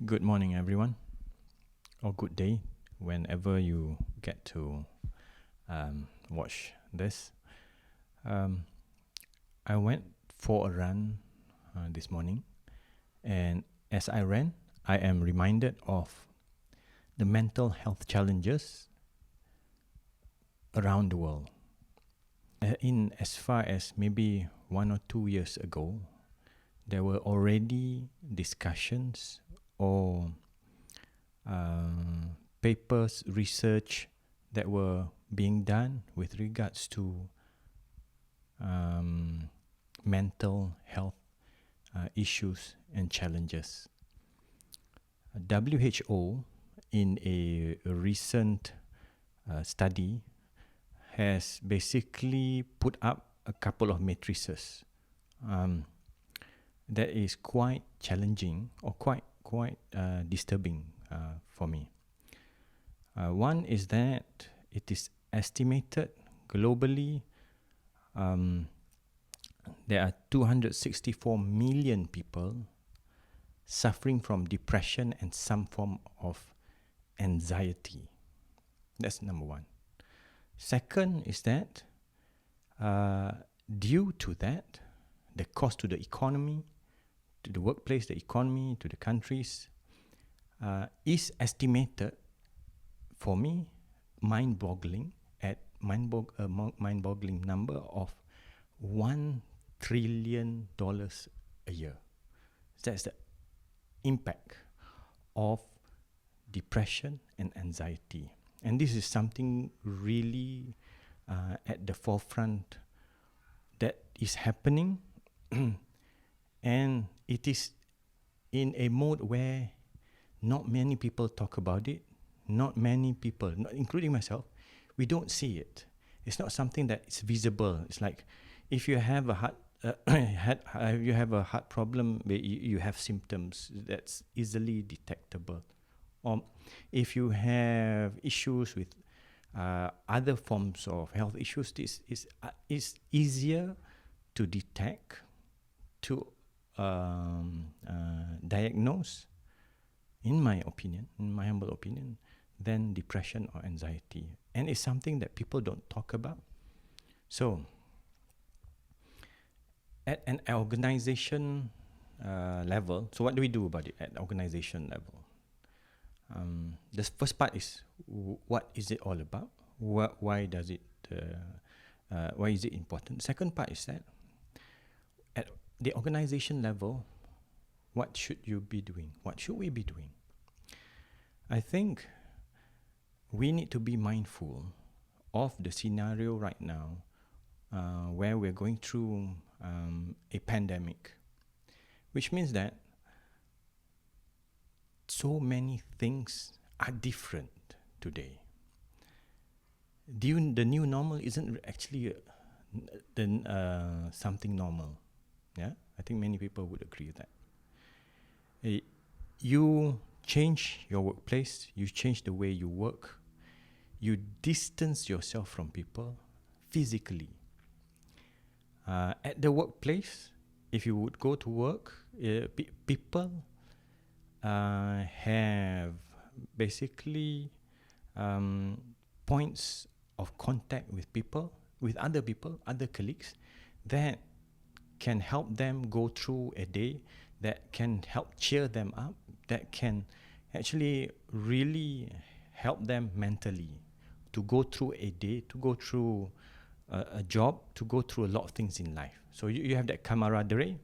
Good morning, everyone, or good day, whenever you get to watch this. Um, I went for a run this morning, and as I ran, I am reminded of the mental health challenges around the world. In as far as maybe 1 or 2 years ago, there were already discussions or papers, research that were being done with regards to mental health issues and challenges. WHO, in a recent study, has basically put up a couple of matrices that is quite challenging or quite disturbing for me. One is that it is estimated globally there are 264 million people suffering from depression and some form of anxiety. That's number one. Second is that due to that, the cost to the economy, to the workplace, the economy, to the countries, is estimated, for me, mind-boggling number of $1 trillion a year. That's the impact of depression and anxiety. And this is something really at the forefront that is happening. And it is in a mode where not many people talk about it. Not many people, including myself, we don't see it. It's not something that is visible. It's like if you have a heart problem, you have symptoms that's easily detectable. Or if you have issues with other forms of health issues, this is easier to detect, to diagnose, in my humble opinion, than depression or anxiety. And it's something that people don't talk about. So, at an organization level, so what do we do about it at organization level? The first part is what is it all about? Why is it important? Second part is that at the organization level, what should you be doing? What should we be doing? I think we need to be mindful of the scenario right now where we're going through a pandemic, which means that so many things are different today. The new normal isn't actually something normal. Yeah, I think many people would agree with that. You change your workplace, you change the way you work, you distance yourself from people physically. At the workplace, if you would go to work, people have basically points of contact with people, with other people, other colleagues, that can help them go through a day, that can help cheer them up, that can actually really help them mentally to go through a day, to go through a job, to go through a lot of things in life. So you have that camaraderie.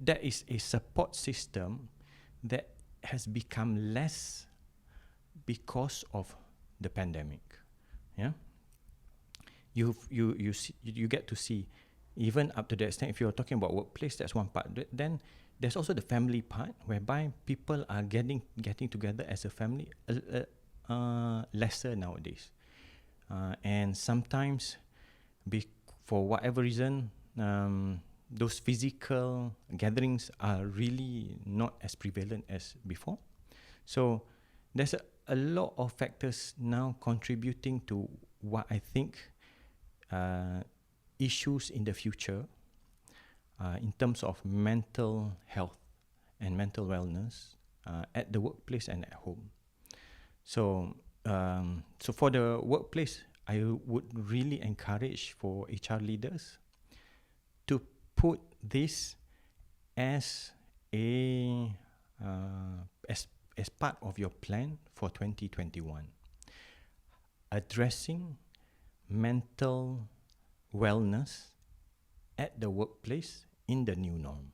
That is a support system that has become less because of the pandemic. Yeah, you get to see, even up to the extent, if you're talking about workplace, that's one part. Then there's also the family part, whereby people are getting together as a family lesser nowadays, and sometimes for whatever reason, those physical gatherings are really not as prevalent as before. So there's a lot of factors now contributing to what I think issues in the future in terms of mental health and mental wellness at the workplace and at home. So, so for the workplace, I would really encourage for HR leaders to put this as a as part of your plan for 2021, addressing mental wellness at the workplace in the new norm.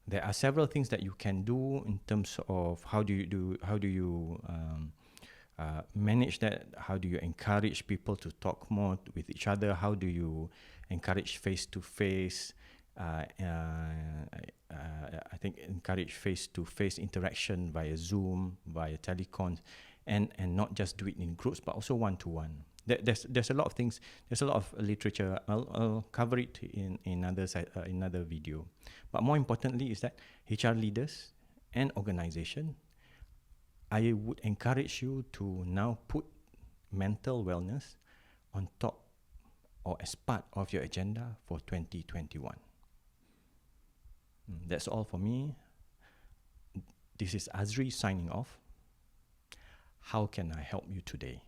There are several things that you can do in terms of how do you manage that? How do you encourage people to talk more with each other? How do you encourage face-to-face? I think encourage face-to-face interaction via Zoom, via telecons, and not just do it in groups, but also one-to-one. There's a lot of things. There's a lot of literature. I'll cover it in another video. But more importantly is that HR leaders and organization, I would encourage you to now put mental wellness on top or as part of your agenda for 2021. That's all for me. This is Azri signing off. How can I help you today?